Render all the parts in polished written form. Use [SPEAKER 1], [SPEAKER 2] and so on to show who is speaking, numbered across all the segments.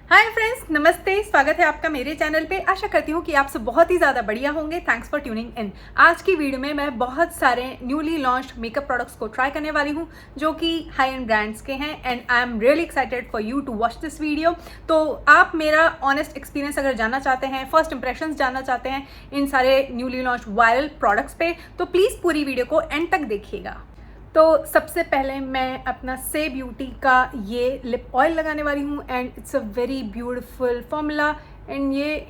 [SPEAKER 1] Hi friends, नमस्ते। स्वागत है आपका मेरे चैनल पे। आशा करती हूँ कि आप सब बहुत ही ज़्यादा बढ़िया होंगे। Thanks for tuning in. आज की वीडियो में मैं बहुत सारे न्यूली लॉन्च्ड मेकअप प्रोडक्ट्स को ट्राई करने वाली हूँ जो कि हाई एंड ब्रांड्स के हैं and I am really excited for you to watch this video. तो आप मेरा ऑनेस्ट एक्सपीरियंस अगर जानना चाहते हैं, फर्स्ट इंप्रेशंस जानना चाहते हैं इन सारे न्यूली लॉन्च्ड वायरल प्रोडक्ट्स पे, तो प्लीज़ पूरी वीडियो को एंड तक देखिएगा। तो सबसे पहले मैं अपना से ब्यूटी का ये लिप ऑयल लगाने वाली हूँ and it's a very beautiful formula and ये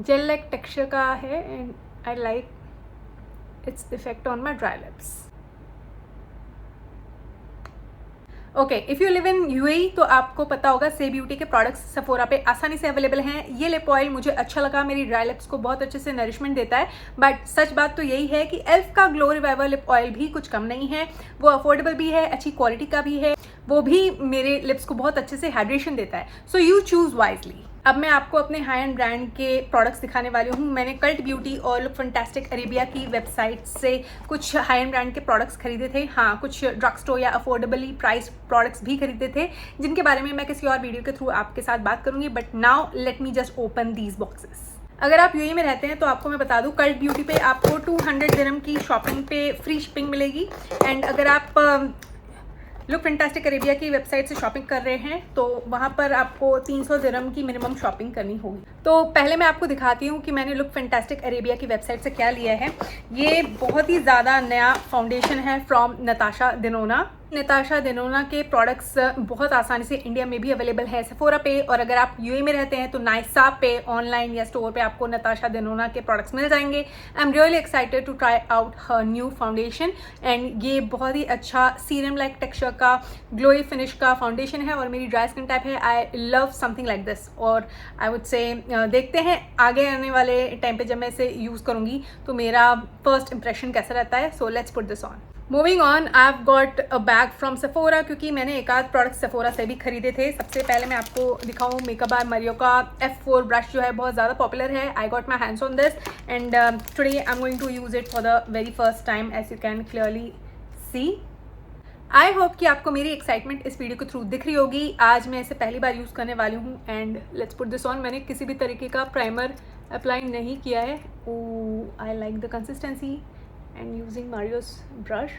[SPEAKER 1] जेल लाइक टेक्सचर का है and I like its effect on my dry lips. Okay, if you live in UAE तो आपको पता होगा से ब्यूटी के प्रोडक्ट्स सेफोरा पे आसानी से अवेलेबल हैं। ये लिप ऑयल मुझे अच्छा लगा, मेरी ड्राई लिप्स को बहुत अच्छे से नरिशमेंट देता है। बट सच बात तो यही है कि एल्फ का ग्लो रिवाइवर लिप ऑयल भी कुछ कम नहीं है। वो अफोर्डेबल भी है, अच्छी क्वालिटी का भी है, वो भी मेरे लिप्स को बहुत अच्छे से हाइड्रेशन देता है। So you choose wisely. अब मैं आपको अपने हाई एंड ब्रांड के प्रोडक्ट्स दिखाने वाली हूँ। मैंने कल्ट ब्यूटी और लुक फैंटास्टिक अरेबिया की वेबसाइट से कुछ हाई एंड ब्रांड के प्रोडक्ट्स खरीदे थे। हाँ, कुछ ड्रग स्टोर या अफोर्डेबली प्राइस प्रोडक्ट्स भी खरीदे थे जिनके बारे में मैं किसी और वीडियो के थ्रू आपके साथ बात करूँगी। But now let me just open these boxes. अगर आप यूएई में रहते हैं तो आपको मैं बता दूं, कल्ट ब्यूटी पे आपको 200 दिरहम की शॉपिंग पे फ्री शिपिंग मिलेगी। एंड अगर आप लुक फैंटास्टिक अरेबिया की वेबसाइट से शॉपिंग कर रहे हैं तो वहाँ पर आपको 300 दिरहम की मिनिमम शॉपिंग करनी होगी। तो पहले मैं आपको दिखाती हूँ कि मैंने लुक फैंटास्टिक अरेबिया की वेबसाइट से क्या लिया है। ये बहुत ही ज़्यादा नया फाउंडेशन है फ्रॉम नताशा डेनोना। नताशा डेनोना के प्रोडक्ट्स बहुत आसानी से इंडिया में भी अवेलेबल है सेफोरा पे, और अगर आप यूएई में रहते हैं तो नाइसा पे ऑनलाइन या स्टोर पे आपको नताशा डेनोना के प्रोडक्ट्स मिल जाएंगे। I am really excited to try out her new foundation and ये बहुत ही अच्छा सीरम लाइक टेक्सचर का ग्लोई फिनिश का फाउंडेशन है और मेरी ड्राई स्किन टाइप है। I love something like this और आई वुड से देखते हैं आगे आने वाले टाइम पे जब मैं इसे यूज़ करूँगी तो मेरा फर्स्ट इंप्रेशन कैसा रहता है। सो let's put this on. Moving on, I have got a bag from Sephora क्योंकि मैंने एक आध प्रोडक्ट सेफोरा से भी खरीदे थे। सबसे पहले मैं आपको दिखाऊँ मेकअप बाय मरियो का F4 ब्रश जो है बहुत ज़्यादा पॉपुलर है। I got my hands on this and today I am going to use it for the very first time as you can clearly see. I hope कि आपको मेरी एक्साइटमेंट इस वीडियो के थ्रू दिख रही होगी। आज मैं इसे पहली बार यूज़ करने वाली हूँ and let's put this on. मैंने किसी भी तरीके का प्राइमर अप्लाई नहीं किया है। I like the consistency and using Mario's brush.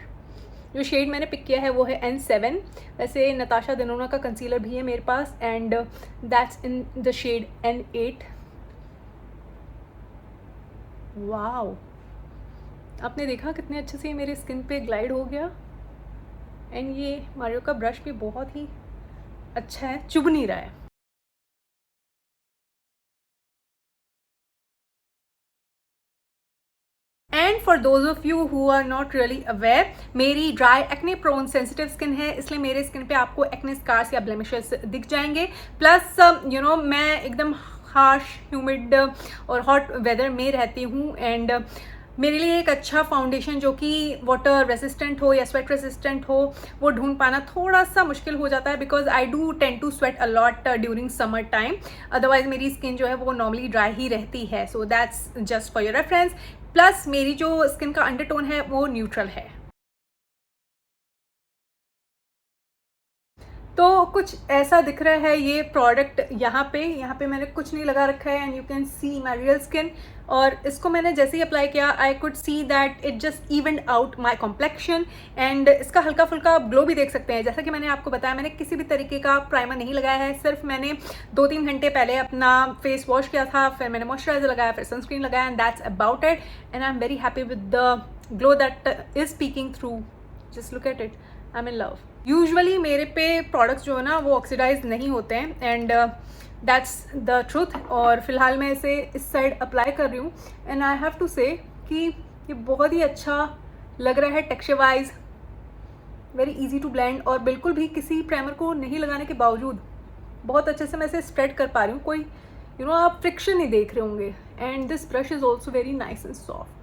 [SPEAKER 1] जो शेड मैंने पिक किया है वो है N7। वैसे नताशा डेनोना का कंसीलर भी है मेरे पास and that's in the shade N8। Wow, आपने देखा कितने अच्छे से मेरे स्किन पे ग्लाइड हो गया एंड ये मारियो का ब्रश भी बहुत ही अच्छा है, चुभ नहीं रहा है। And for those of you who are not really aware, मेरी dry acne prone sensitive skin है, इसलिए मेरे स्किन पे आपको एक्ने स्कार्स या ब्लेमिशेस दिख जाएंगे। प्लस मैं एकदम हार्श ह्यूमिड और हॉट वेदर में रहती हूँ एंड मेरे लिए एक अच्छा फाउंडेशन जो कि वाटर रेसिस्टेंट हो या स्वेट रेसिस्टेंट हो वो ढूंढ पाना थोड़ा सा मुश्किल हो जाता है because I do tend to sweat a lot during summer time. Otherwise मेरी स्किन जो है वो नॉर्मली ड्राई ही रहती है। So that's just for your reference. Plus मेरी जो स्किन का अंडरटोन है वो न्यूट्रल है। तो कुछ ऐसा दिख रहा है ये प्रोडक्ट यहाँ पे मैंने कुछ नहीं लगा रखा है and you can see my real skin. और इसको मैंने जैसे ही अप्लाई किया I could see that it just evened out my complexion and इसका हल्का फुल्का ग्लो भी देख सकते हैं। जैसा कि मैंने आपको बताया, मैंने किसी भी तरीके का प्राइमर नहीं लगाया है, सिर्फ मैंने 2-3 घंटे पहले अपना फेस वॉश किया था, फिर मैंने मॉइस्चराइजर लगाया, फिर सनस्क्रीन लगाया and that's about it and I am very happy with the glow that is speaking through. Just look at it, I am in love. Usually मेरे पे प्रोडक्ट्स जो है ना वो ऑक्सीडाइज नहीं होते हैं एंड दैट्स द ट्रूथ। और फिलहाल मैं इसे इस साइड अप्लाई कर रही हूँ एंड आई हैव टू से कि ये बहुत ही अच्छा लग रहा है texture wise, very easy to blend और बिल्कुल भी किसी प्राइमर को नहीं लगाने के बावजूद बहुत अच्छे से मैं इसे स्प्रेड कर पा रही हूँ। कोई आप फ्रिक्शन नहीं देख रहे होंगे and this brush is also very nice and soft.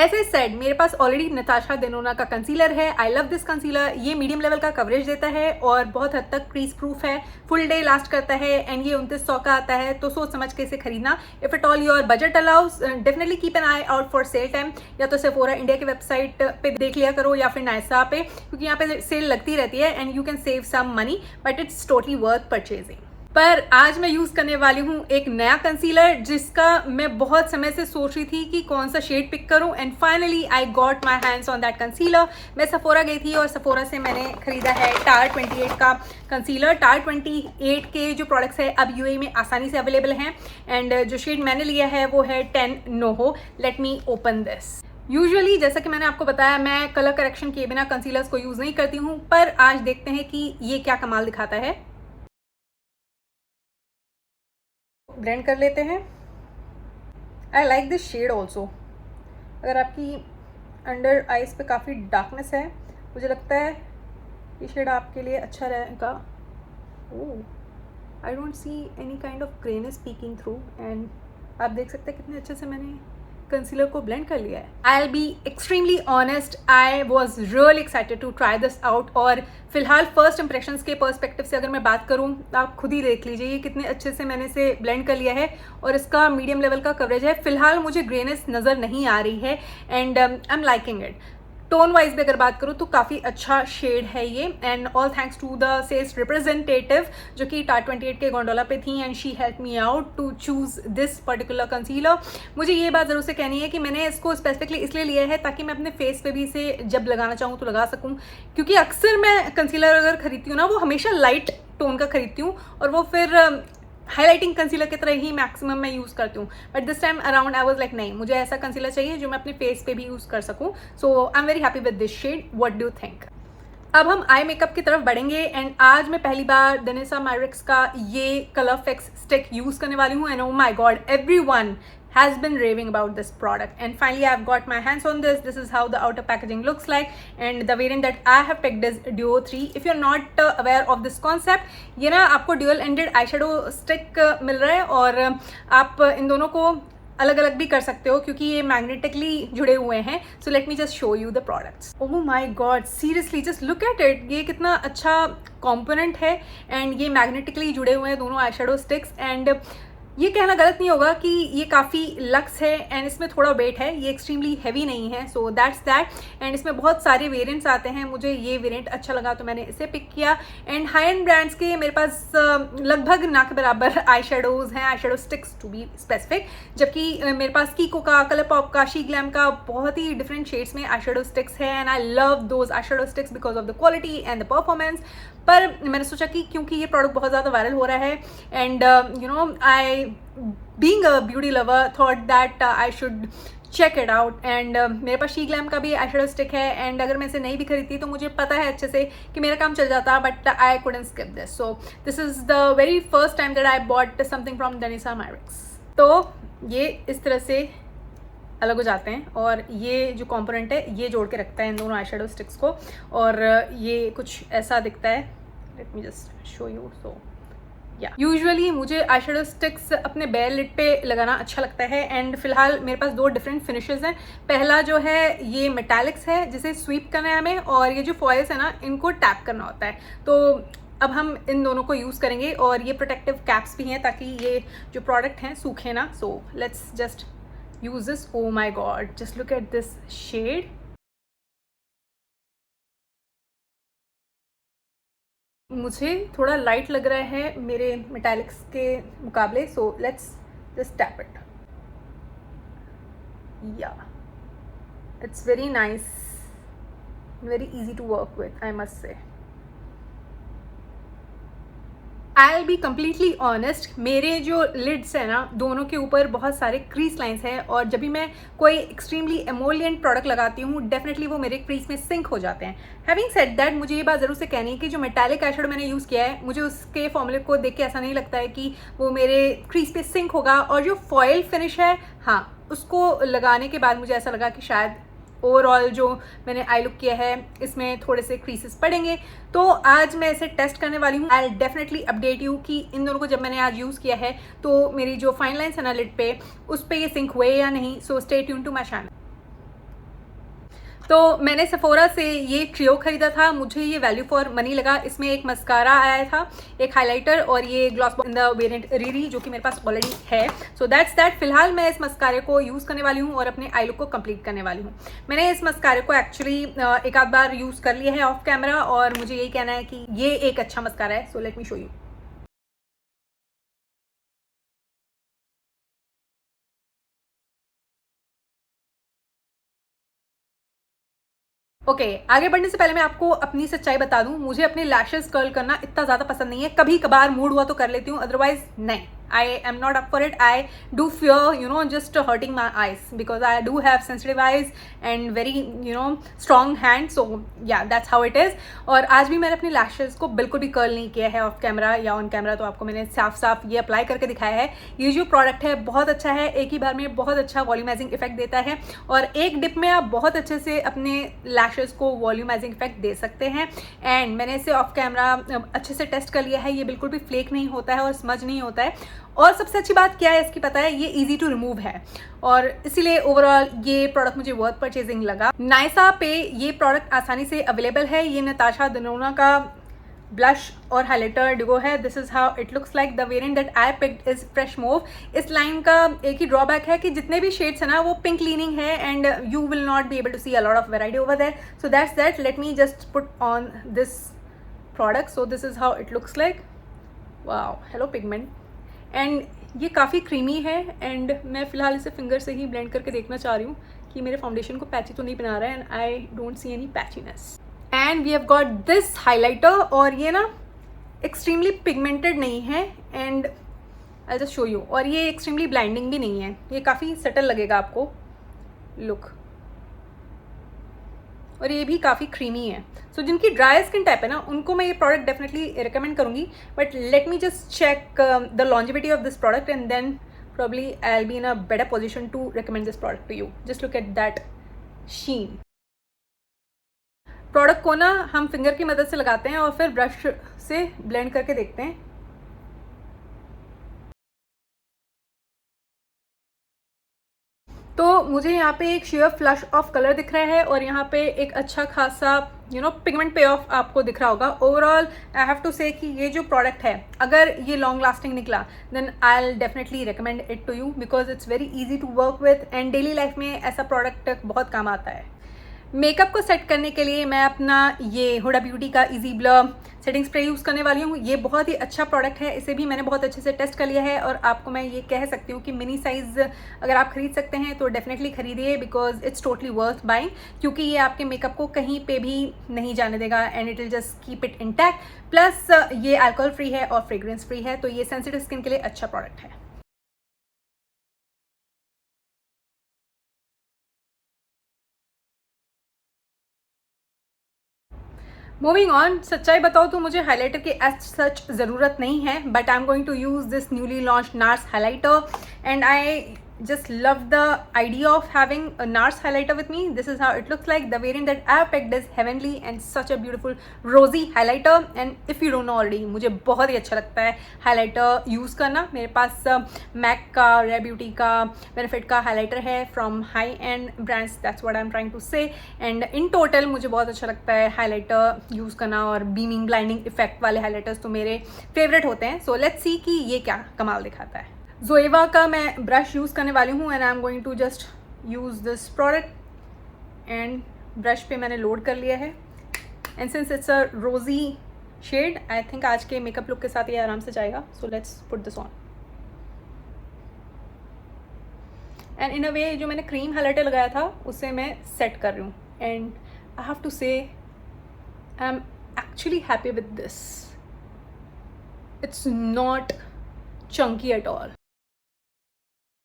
[SPEAKER 1] ऐसे सेड मेरे पास ऑलरेडी नताशा डेनोना का कंसीलर है। I love this concealer. ये मीडियम लेवल का कवरेज देता है और बहुत हद तक क्रीज प्रूफ है, फुल डे लास्ट करता है एंड ये 2900 का आता है, तो सोच समझ के इसे खरीदना। If at all your budget allows, definitely keep an I out for sale time. या तो सेफोरा इंडिया की वेबसाइट पे देख लिया करो या फिर नायसा पे, क्योंकि यहाँ पे सेल लगती रहती है and you can save some money, but it's totally worth purchasing. पर आज मैं यूज़ करने वाली हूँ एक नया कंसीलर जिसका मैं बहुत समय से सोच रही थी कि कौन सा शेड पिक करूँ and finally I got my hands on that concealer. मैं सफोरा गई थी और सफोरा से मैंने खरीदा है टार 28 का कंसीलर। टार 28 के जो प्रोडक्ट्स है अब यूएई में आसानी से अवेलेबल हैं एंड जो शेड मैंने लिया है वो है 10 नोहो। Let me open this. Usually जैसा कि मैंने आपको बताया, मैं कलर करेक्शन किए बिना कंसीलर्स को यूज़ नहीं करती हूँ, पर आज देखते हैं कि ये क्या कमाल दिखाता है। ब्लेंड कर लेते हैं। I like this shade also. अगर आपकी अंडर आइज पे काफ़ी डार्कनेस है, मुझे लगता है ये शेड आपके लिए अच्छा रहेगा। Oh, I don't see any kind of greyness peeking through and आप देख सकते हैं कितने अच्छे से मैंने कंसीलर को ब्लेंड कर लिया है। I will be extremely honest, I was really excited to try this out. और फिलहाल फर्स्ट इंप्रेशंस के पर्सपेक्टिव से अगर मैं बात करूँ, आप खुद ही देख लीजिए ये कितने अच्छे से मैंने इसे ब्लेंड कर लिया है और इसका मीडियम लेवल का कवरेज है। फिलहाल मुझे ग्रेनेस नज़र नहीं आ रही है and I am liking it. Tone wise भी अगर बात करूँ तो काफ़ी अच्छा शेड है ये and all thanks to the sales representative जो कि टार 28 के गोंडोला पे थी and she help me out to choose this particular concealer. मुझे ये बात ज़रूर से कहनी है कि मैंने इसको स्पेसिफिकली इसलिए लिया है ताकि मैं अपने फेस पे भी इसे जब लगाना चाहूँ तो लगा सकूँ, क्योंकि अक्सर मैं कंसीलर अगर खरीदती हूँ ना, वो हमेशा लाइट टोन का खरीदती हूँ और वो फिर हाईलाइटिंग कंसीलर की तरह ही मैक्सिमम मैं यूज़ करती हूँ। But this time around I was like नहीं, मुझे ऐसा कंसीलर चाहिए जो मैं अपने फेस पे भी यूज़ कर सकूँ। So I am very happy with this shade. What do you think? अब हम आई मेकअप की तरफ बढ़ेंगे एंड आज मैं पहली बार डेनिसा मायरिक्स का ये कलर फिक्स स्टिक यूज़ करने वाली हूँ and oh my God, everyone has been raving about this product and finally I've got my hands on this. This is how the outer packaging looks like and the variant that I have picked is Duo 3. If you're not aware of this concept, ये ना आपको dual ended eyeshadow stick मिल रहा है और आप इन दोनों को अलग अलग भी कर सकते हो क्योंकि ये मैग्नेटिकली जुड़े हुए हैं। सो let me just show you the products. Oh my God, seriously just look at it. ये कितना अच्छा कॉम्पोनेंट है एंड ये मैग्नेटिकली जुड़े हुए हैं दोनों आई शेडो स्टिक्स एंड ये कहना गलत नहीं होगा कि ये काफ़ी लक्स है एंड इसमें थोड़ा वेट है, ये एक्सट्रीमली हैवी नहीं है। सो दैट्स दैट एंड इसमें बहुत सारे वेरिएंट्स आते हैं। मुझे ये वेरिएंट अच्छा लगा तो मैंने इसे पिक किया एंड हाई एंड ब्रांड्स के मेरे पास लगभग ना के बराबर आई शेडोज़ हैं, eye shadow sticks to be specific, जबकि मेरे पास कीको का, कलर पॉप का, शी ग्लैम का बहुत ही डिफरेंट शेड्स में आई शेडो स्टिक्स हैं and I love those eye shadow sticks because of the quality and the performance. पर मैंने सोचा कि क्योंकि ये प्रोडक्ट बहुत ज़्यादा वायरल हो रहा है and you know I being a beauty lover thought that I should check it out and मेरे पास शी ग्लैम का भी आई शेडो स्टिक है एंड अगर मैं इसे नहीं भी खरीदती तो मुझे पता है अच्छे से कि मेरा काम चल जाता, but I couldn't skip this. So this is the very first time that I bought something from डेनिसा मायरिक्स। तो ये इस तरह से अलग हो जाते हैं और ये जो कंपोनेंट है ये जोड़ के रखता है इन दोनों आई शेडो स्टिक्स को और ये कुछ ऐसा दिखता है। Let me just show you. So yeah usually मुझे आई शेडो स्टिक्स अपने बेयर लिड पे लगाना अच्छा लगता है एंड फिलहाल मेरे पास दो डिफरेंट फिनिशेस हैं। पहला जो है ये मेटालिक्स है जिसे स्वीप करना है हमें और ये जो फॉइल्स है ना इनको टैप करना होता है। तो अब हम इन दोनों को यूज़ करेंगे और ये प्रोटेक्टिव कैप्स भी हैं ताकि ये जो प्रोडक्ट हैं सूखे ना। सो let's just use this. Oh my god, just look at this shade. मुझे थोड़ा लाइट लग रहा है मेरे मेटालिक्स के मुकाबले, so let's just tap it. Yeah it's very nice, very easy to work with, I must say. I'll be completely honest, मेरे जो लिड्स है ना दोनों के ऊपर बहुत सारे क्रीज लाइंस हैं और जब भी मैं कोई एक्सट्रीमली एमोलिएंट प्रोडक्ट लगाती हूँ डेफिनेटली वो मेरे क्रीज में सिंक हो जाते हैं। हैविंग सेड दैट, मुझे ये बात ज़रूर से कहनी है कि जो मेटालिक आई शेडो मैंने यूज़ किया है मुझे उसके फॉर्मूले को देख के ऐसा नहीं लगता है कि वो मेरे क्रीज पे सिंक होगा और जो फॉयल फिनिश है हाँ उसको लगाने के बाद मुझे ऐसा लगा कि शायद ओवरऑल जो मैंने आई लुक किया है इसमें थोड़े से क्रीसेस पड़ेंगे। तो आज मैं इसे टेस्ट करने वाली हूँ। आई डेफिनेटली अपडेट यू कि इन दोनों को जब मैंने आज यूज़ किया है तो मेरी जो फाइन लाइन्स है ना लिड पे उस पर ये सिंक हुए या नहीं। So stay tune to my channel. तो मैंने सेफोरा से ये ट्रियो खरीदा था, मुझे ये वैल्यू फॉर मनी लगा। इसमें एक मस्कारा आया था, एक हाइलाइटर और ये gloss in the variant Riri जो कि मेरे पास ऑलरेडी है। So that's that. फिलहाल मैं इस मस्कारे को यूज़ करने वाली हूँ और अपने आई लुक को कंप्लीट करने वाली हूँ। मैंने इस मस्कारे को एक्चुअली एक आध बार यूज़ कर लिया है ऑफ कैमरा और मुझे यही कहना है कि ये एक अच्छा मस्कारा है। So let me show you. Okay आगे बढ़ने से पहले मैं आपको अपनी सच्चाई बता दूं, मुझे अपने लैशेस कर्ल करना इतना ज़्यादा पसंद नहीं है। कभी कभार मूड हुआ तो कर लेती हूँ, अदरवाइज नहीं। I am not up for it. I do fear, just hurting my eyes because I do have sensitive eyes and very, strong hands. So yeah, that's how it is. और आज भी मैंने अपने लैशेस को बिल्कुल भी curl नहीं किया है ऑफ कैमरा या ऑन कैमरा, तो आपको मैंने साफ साफ ये अप्लाई करके दिखाया है। ये जो प्रोडक्ट है बहुत अच्छा है, एक ही बार में बहुत अच्छा वॉल्यूमाइजिंग इफेक्ट देता है और एक डिप में आप बहुत अच्छे से अपने लैशेस को वॉल्यूमाइजिंग इफेक्ट दे सकते हैं। एंड मैंने इसे ऑफ कैमरा अच्छे से टेस्ट कर लिया है, ये बिल्कुल भी फ्लेक नहीं होता है और स्मज नहीं होता है। और सबसे अच्छी बात क्या है इसकी पता है, ये इजी टू रिमूव है और इसीलिए ओवरऑल ये प्रोडक्ट मुझे वर्थ परचेजिंग लगा। नायसा पे ये प्रोडक्ट आसानी से अवेलेबल है। ये नताशा दनोना का ब्लश और हाइलाइटर डिगो है। This is how it looks like. The variant that I picked is fresh move. इस लाइन का एक ही ड्रॉबैक है कि जितने भी शेड्स है ना वो पिंक लीनिंग है and you will not be able to see a lot of variety over there. So that's that. Let me just put on this product. So this is how it looks like. Wow, hello pigment. And ये काफ़ी creamy है and मैं फ़िलहाल इसे finger से ही blend करके देखना चाह रही हूँ कि मेरे फाउंडेशन को पैची तो नहीं बना रहा है। And I don't see any patchiness. And we have got this highlighter और ये ना एक्सट्रीमली पिगमेंटेड नहीं है and I just show you. और ये एक्सट्रीमली ब्लाइंडिंग भी नहीं है, ये काफ़ी सटल लगेगा आपको लुक। और ये भी काफ़ी क्रीमी है। सो जिनकी ड्राई स्किन टाइप है ना उनको मैं ये प्रोडक्ट डेफिनेटली रिकमेंड करूँगी। But let me just check the longevity of this product and then probably I'll be in a better position to recommend this product to you. Just look at that sheen. Product को ना हम finger की मदद से लगाते हैं और फिर ब्रश से ब्लेंड करके देखते हैं। तो मुझे यहाँ पे एक शेयर फ्लश ऑफ कलर दिख रहा है और यहाँ पे एक अच्छा खासा पिगमेंट पे ऑफ आपको दिख रहा होगा। ओवरऑल आई हैव टू से कि ये जो प्रोडक्ट है अगर ये लॉन्ग लास्टिंग निकला then I will definitely recommend it to you because it's very easy to work with and daily life में ऐसा प्रोडक्ट बहुत काम आता है। मेकअप को सेट करने के लिए मैं अपना ये हुडा ब्यूटी का easy blur setting spray use करने वाली हूँ। ये बहुत ही अच्छा प्रोडक्ट है, इसे भी मैंने बहुत अच्छे से टेस्ट कर लिया है और आपको मैं ये कह सकती हूँ कि मिनी साइज़ अगर आप खरीद सकते हैं तो डेफिनेटली खरीदिए because it's totally worth buying, क्योंकि ये आपके मेकअप को कहीं पे भी नहीं जाने देगा and it will just keep it intact. Plus ये अल्कोहल फ्री है और फ्रेग्रेंस फ्री है, तो ये सेंसिटिव स्किन के लिए अच्छा प्रोडक्ट है। मूविंग ऑन, सच्चाई बताओ तो मुझे हाइलाइटर की एज सच ज़रूरत नहीं है, but I am going to use this newly launch NARS highlighter and I just love the idea of having a NARS highlighter with me. This is how it looks like. The variant that I have picked is Heavenly and such a beautiful rosy highlighter. And if you don't know already, मुझे बहुत ही अच्छा लगता है highlighter use करना। मेरे पास MAC का, Rare Beauty का, Benefit का हाइलाइटर है from high end brands. That's what I'm trying to say. And in total मुझे बहुत अच्छा लगता है हाइलाइटर यूज़ करना और बीमिंग ब्लाइंडिंग इफेक्ट वाले हाइलाइटर्स तो मेरे फेवरेट होते हैं। सो लेट्स सी कि ये क्या कमाल दिखाता है। जोएवा का मैं ब्रश यूज़ करने वाली हूँ and I am going to just use this product and brush पे मैंने लोड कर लिया है एंड सिंस इट्स अ रोजी शेड आई थिंक आज के मेकअप लुक के साथ ये आराम से जाएगा। So let's put this on and in a way जो मैंने क्रीम हाइलाइटर लगाया था उसे मैं सेट कर रही हूँ एंड आई हैव टू से I am actually happy with this. It's not Chunky at all.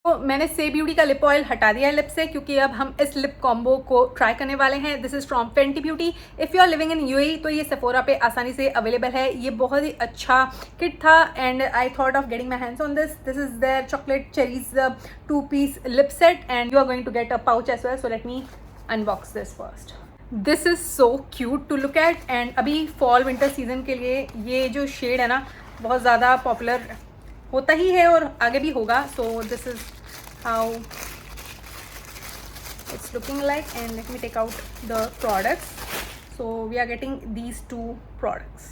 [SPEAKER 1] तो मैंने से ब्यूटी का लिप ऑयल हटा दिया है लिप से क्योंकि अब हम इस लिप कॉम्बो को ट्राई करने वाले हैं। This is from Fenty Beauty. If you are living in UAE तो ये सेफोरा पे आसानी से अवेलेबल है। ये बहुत ही अच्छा किट था and I thought of getting my hands on this. This is their chocolate cherries 2-piece lip set and you are going to get a pouch as well. So let me unbox this first. This is so cute to look at and अभी fall winter season के लिए ये जो shade है ना बहुत ज़्यादा popular होता ही है और आगे भी होगा। सो this is how it's looking like. And let me take out the products. So we are getting these two products.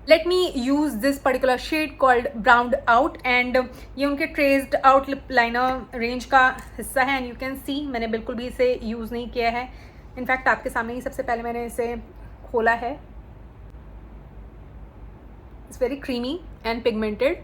[SPEAKER 1] Let me use this particular shade called browned out, and ये उनके traced out lip liner range का हिस्सा है. And you can सी मैंने बिल्कुल भी इसे use नहीं किया है. इनफैक्ट आपके सामने ही सबसे पहले मैंने इसे खोला है. It's very creamy and pigmented.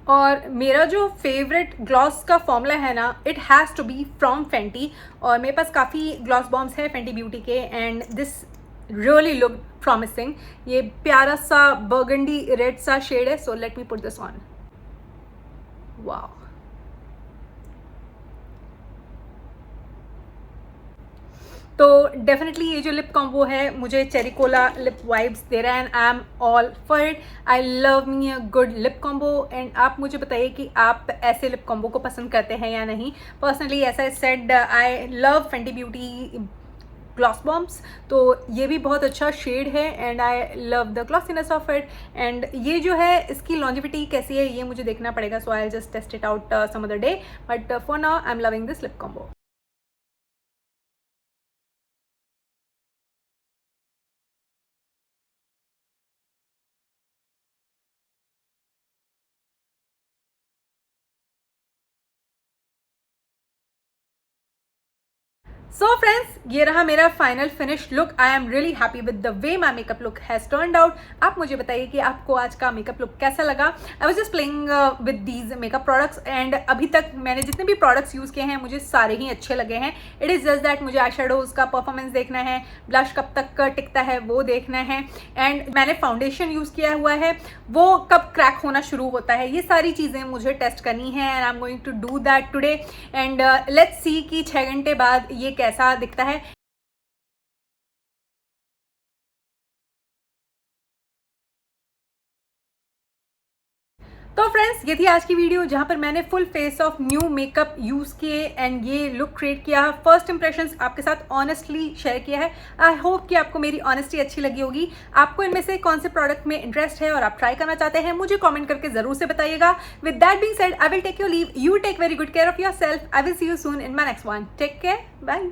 [SPEAKER 1] और मेरा जो फेवरेट ग्लॉस का फॉर्मूला है ना, it has to be from Fenty. और मेरे पास काफ़ी ग्लॉस बॉम्ब्स हैं फेंटी ब्यूटी के, and this really look promising. ये प्यारा सा बर्गंडी रेड सा शेड है. So let me put this on. Wow. तो डेफिनेटली ये जो लिप कॉम्बो है मुझे चेरी कोला लिप वाइब्स दे रहा है, and I am all for it. I love me a good lip combo. And आप मुझे बताइए कि आप ऐसे लिप कॉम्बो को पसंद करते हैं या नहीं. Personally as I said, I love Fenty Beauty gloss bombs. तो ये भी बहुत अच्छा शेड है, and I love the glossiness of it. And ये जो है इसकी लॉन्जिविटी कैसी है ये मुझे देखना पड़ेगा. So I just test it out some other day, but for now I am loving this lip combo. So friends, ये रहा मेरा final finish look. I am really happy with the way my makeup look has turned out. आप मुझे बताइए कि आपको आज का मेकअप लुक कैसा लगा. I was just playing with these makeup products, and अभी तक मैंने जितने भी प्रोडक्ट्स यूज़ किए हैं मुझे सारे ही अच्छे लगे हैं. इट इज़ जस्ट दैट मुझे आई शेडोज़ का परफॉर्मेंस देखना है, ब्लश कब तक टिकता है वो देखना है, एंड मैंने फाउंडेशन यूज़ किया हुआ है वो कब क्रैक होना शुरू होता है. ये सारी चीज़ें मुझे टेस्ट करनी है, and I am going to do that today. And let's see कि 6 घंटे बाद ये कैसा दिखता है. तो फ्रेंड्स, ये थी आज की वीडियो जहाँ पर मैंने full face of new makeup use किए एंड ये लुक क्रिएट किया. फर्स्ट इंप्रेशंस आपके साथ ऑनेस्टली शेयर किया है. आई होप कि आपको मेरी ऑनेस्टी अच्छी लगी होगी. आपको इनमें से कौन से प्रोडक्ट में इंटरेस्ट है और आप ट्राई करना चाहते हैं मुझे कमेंट करके जरूर से बताइएगा. With that being said, I will take your leave. You take very good care of yourself. I will see you soon in my next one. Take care. Bye.